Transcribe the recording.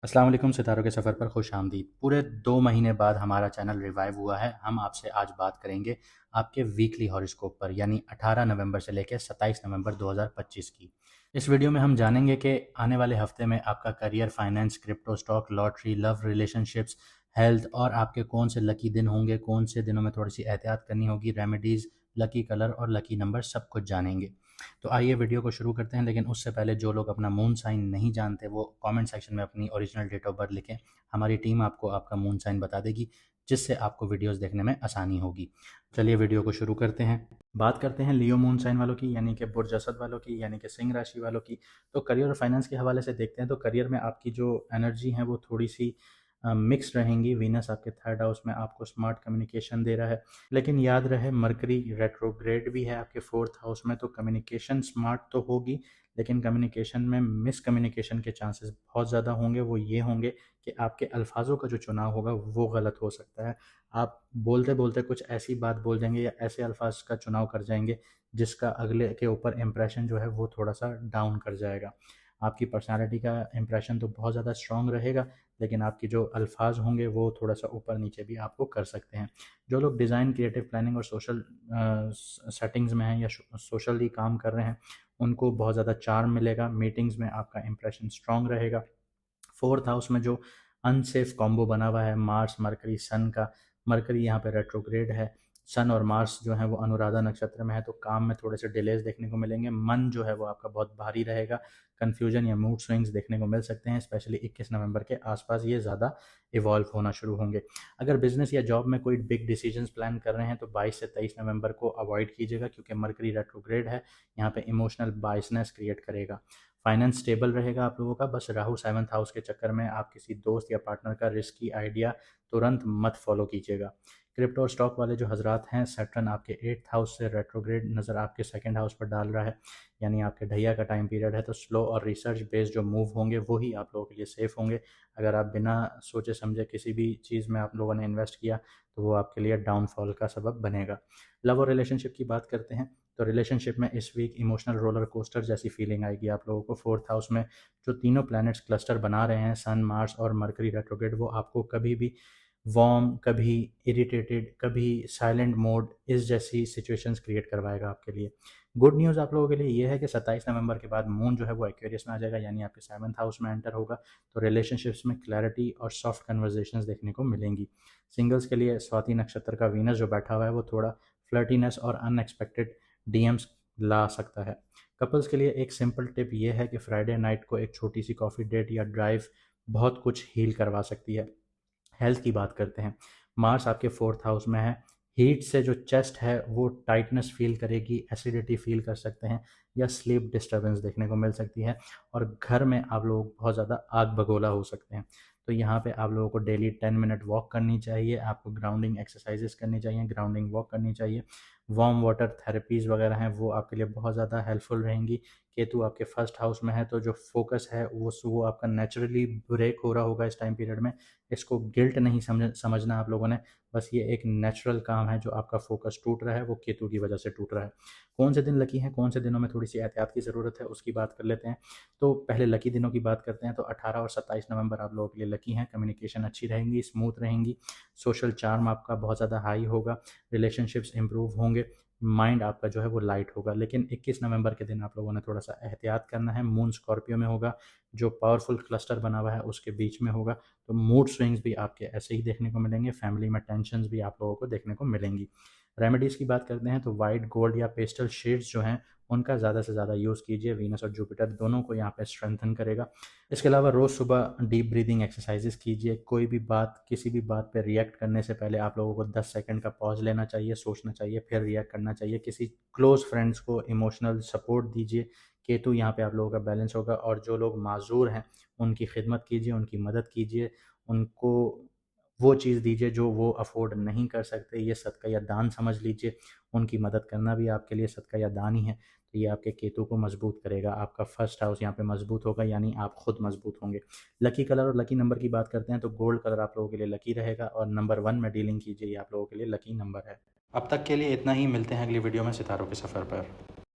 अस्सलाम वालेकुम। सितारों के सफ़र पर खुश आमदीद। पूरे 2 महीने बाद हमारा चैनल रिवाइव हुआ है। हम आपसे आज बात करेंगे आपके वीकली हॉरोस्कोप पर, यानी 18 नवंबर से लेकर 27 नवंबर 2025 की। इस वीडियो में हम जानेंगे कि आने वाले हफ्ते में आपका career, finance, crypto, stock, lottery, love, relationships, health और आपके कौन से लकी दिन होंगे, कौन से दिनों में थोड़ी सी एहतियात करनी होगी, रेमेडीज़, लकी कलर और लकी नंबर सब कुछ जानेंगे। तो आइए वीडियो को शुरू करते हैं, लेकिन उससे पहले जो लोग अपना मून साइन नहीं जानते वो कमेंट सेक्शन में अपनी ओरिजिनल डेट ऑफ बर्थ लिखें। हमारी टीम आपको आपका मून साइन बता देगी, जिससे आपको वीडियोस देखने में आसानी होगी। चलिए वीडियो को शुरू करते हैं। बात करते हैं लियो मून साइन वालों की, यानी कि बुर्ज असद वालों की, यानी कि सिंह राशि वालों की। तो करियर और फाइनेंस के हवाले से देखते हैं। तो करियर में आपकी जो एनर्जी है वो थोड़ी सी मिक्स रहेंगी। वीनस आपके थर्ड हाउस में आपको स्मार्ट कम्युनिकेशन दे रहा है, लेकिन याद रहे मरकरी रेट्रोग्रेड भी है आपके फोर्थ हाउस में। तो कम्युनिकेशन स्मार्ट तो होगी, लेकिन कम्युनिकेशन में मिस कम्युनिकेशन के चांसेस बहुत ज़्यादा होंगे। वो ये होंगे कि आपके अल्फाजों का जो चुनाव होगा वो गलत हो सकता है। आप बोलते बोलते कुछ ऐसी बात बोल देंगे या ऐसे अल्फाज का चुनाव कर जाएंगे जिसका अगले के ऊपर इम्प्रेशन जो है वो थोड़ा सा डाउन कर जाएगा। आपकी पर्सनालिटी का इम्प्रेशन तो बहुत ज़्यादा स्ट्रॉन्ग रहेगा, लेकिन आपके जो अल्फाज होंगे वो थोड़ा सा ऊपर नीचे भी आपको कर सकते हैं। जो लोग डिज़ाइन, क्रिएटिव प्लानिंग और सोशल सेटिंग्स में हैं या सोशली काम कर रहे हैं, उनको बहुत ज़्यादा चार्म मिलेगा। मीटिंग्स में आपका इंप्रेशन स्ट्रॉन्ग रहेगा। फोर्थ हाउस में जो अनसेफ कॉम्बो बना हुआ है मार्स मरकरी सन का, मरकरी यहाँ पे रेट्रोग्रेड है, सन और मार्स जो है वो अनुराधा नक्षत्र में है। तो काम में थोड़े से डिलेज देखने को मिलेंगे। मन जो है वो आपका बहुत भारी रहेगा। कन्फ्यूजन या मूड स्विंग्स देखने को मिल सकते हैं, स्पेशली 21 नवंबर के आसपास ये ज़्यादा इवॉल्व होना शुरू होंगे। अगर बिजनेस या जॉब में कोई बिग डिसीजंस प्लान कर रहे हैं तो 22 से 23 नवंबर को अवॉइड कीजिएगा, क्योंकि मरकरी रेट्रोग्रेड है, यहाँ पे इमोशनल बायसनेस क्रिएट करेगा। फाइनेंस स्टेबल रहेगा आप लोगों का। बस राहु सेवन्थ हाउस के चक्कर में आप किसी दोस्त या पार्टनर का रिस्की आइडिया तुरंत मत फॉलो कीजिएगा। क्रिप्टो और स्टॉक वाले जो हजरात हैं, सैटर्न आपके 8th हाउस से रेट्रोग्रेड नज़र आपके सेकंड हाउस पर डाल रहा है, यानी आपके ढैया का टाइम पीरियड है। तो स्लो और रिसर्च बेस्ड जो मूव होंगे वही आप लोगों के लिए सेफ होंगे। अगर आप बिना सोचे समझे किसी भी चीज़ में आप लोगों ने इन्वेस्ट किया तो वो आपके लिए डाउनफॉल का सबब बनेगा। लव और रिलेशनशिप की बात करते हैं। तो रिलेशनशिप में इस वीक इमोशनल रोलर कोस्टर जैसी फीलिंग आएगी आप लोगों को। फोर्थ हाउस में जो तीनों प्लैनेट्स क्लस्टर बना रहे हैं, सन, मार्स और मरकरी रेट्रोग्रेड, वो आपको कभी भी वार्म, कभी इरिटेटेड, कभी साइलेंट मोड, इस जैसी सिचुएशंस क्रिएट करवाएगा आपके लिए। गुड न्यूज़ आप लोगों के लिए ये है कि 27 नवंबर के बाद मून जो है वो एक्वेरियस में आ जाएगा, यानी आपके 7th हाउस में एंटर होगा। तो रिलेशनशिप्स में क्लैरिटी और सॉफ्ट कन्वर्जेशंस देखने को मिलेंगी। सिंगल्स के लिए स्वाति नक्षत्र का वीनस जो बैठा हुआ है वो थोड़ा फ्लर्टीनेस और अनएक्सपेक्टेड डीएम्स ला सकता है। कपल्स के लिए एक सिंपल टिप ये है कि फ्राइडे नाइट को एक छोटी सी कॉफ़ी डेट या ड्राइव बहुत कुछ हील करवा सकती है। हेल्थ की बात करते हैं। मार्स आपके फोर्थ हाउस में है। हीट से जो चेस्ट है वो टाइटनेस फील करेगी, एसिडिटी फील कर सकते हैं या स्लीप डिस्टर्बेंस देखने को मिल सकती है। और घर में आप लोग बहुत ज़्यादा आग बगोला हो सकते हैं। तो यहाँ पे आप लोगों को डेली 10 मिनट वॉक करनी चाहिए, आपको ग्राउंडिंग एक्सरसाइजेस करनी चाहिए, ग्राउंडिंग वॉक करनी चाहिए। वार्म वाटर थेरेपीज़ वगैरह हैं वो आपके लिए बहुत ज़्यादा हेल्पफुल रहेंगी। केतु आपके फर्स्ट हाउस में है, तो जो फोकस है वो आपका नेचुरली ब्रेक हो रहा होगा इस टाइम पीरियड में। इसको गिल्ट नहीं समझना आप लोगों ने, बस ये एक नेचुरल काम है। जो आपका फोकस टूट रहा है वो केतु की वजह से टूट रहा है। कौन से दिन लकी हैं, कौन से दिनों में थोड़ी सी एहतियात की ज़रूरत है, उसकी बात कर लेते हैं। तो पहले लकी दिनों की बात करते हैं। तो 18 और 27 नवंबर आप लोगों के लिए लकी हैं। कम्युनिकेशन अच्छी रहेंगी, स्मूथ रहेंगी, सोशल चार्म आपका बहुत ज़्यादा हाई होगा, रिलेशनशिप्स इंप्रूव होंगे, माइंड आपका जो है वो लाइट होगा। लेकिन 21 नवंबर के दिन आप लोगों ने थोड़ा सा एहतियात करना है। मून स्कॉर्पियो में होगा, जो पावरफुल क्लस्टर बना हुआ है उसके बीच में होगा। तो मूड स्विंग्स भी आपके ऐसे ही देखने को मिलेंगे। फैमिली में टेंशन्स भी आप लोगों को देखने को मिलेंगी। रेमेडीज़ की बात करते हैं। तो वाइट गोल्ड या पेस्टल शेड्स जो हैं उनका ज़्यादा से ज़्यादा यूज़ कीजिए। वीनस और जुपिटर दोनों को यहाँ पे स्ट्रेंथन करेगा। इसके अलावा रोज़ सुबह डीप ब्रीदिंग एक्सरसाइजेस कीजिए। कोई भी बात, किसी भी बात पे रिएक्ट करने से पहले आप लोगों को 10 सेकंड का पॉज लेना चाहिए, सोचना चाहिए, फिर रिएक्ट करना चाहिए। किसी क्लोज फ्रेंड्स को इमोशनल सपोर्ट दीजिए। केतु यहाँ पे आप लोगों का बैलेंस होगा। और जो लोग माजूर हैं उनकी खिदमत कीजिए, उनकी मदद कीजिए, उनको वो चीज़ दीजिए जो वो अफोर्ड नहीं कर सकते। ये सदका या दान समझ लीजिए। उनकी मदद करना भी आपके लिए सदका या दान ही है। तो ये आपके केतु को मजबूत करेगा। आपका फर्स्ट हाउस यहाँ पे मजबूत होगा, यानी आप खुद मजबूत होंगे। लकी कलर और लकी नंबर की बात करते हैं। तो गोल्ड कलर आप लोगों के लिए लकी रहेगा और नंबर 1 में डीलिंग कीजिए, ये आप लोगों के लिए लकी नंबर है। अब तक के लिए इतना ही। मिलते हैं अगली वीडियो में सितारों के सफ़र पर।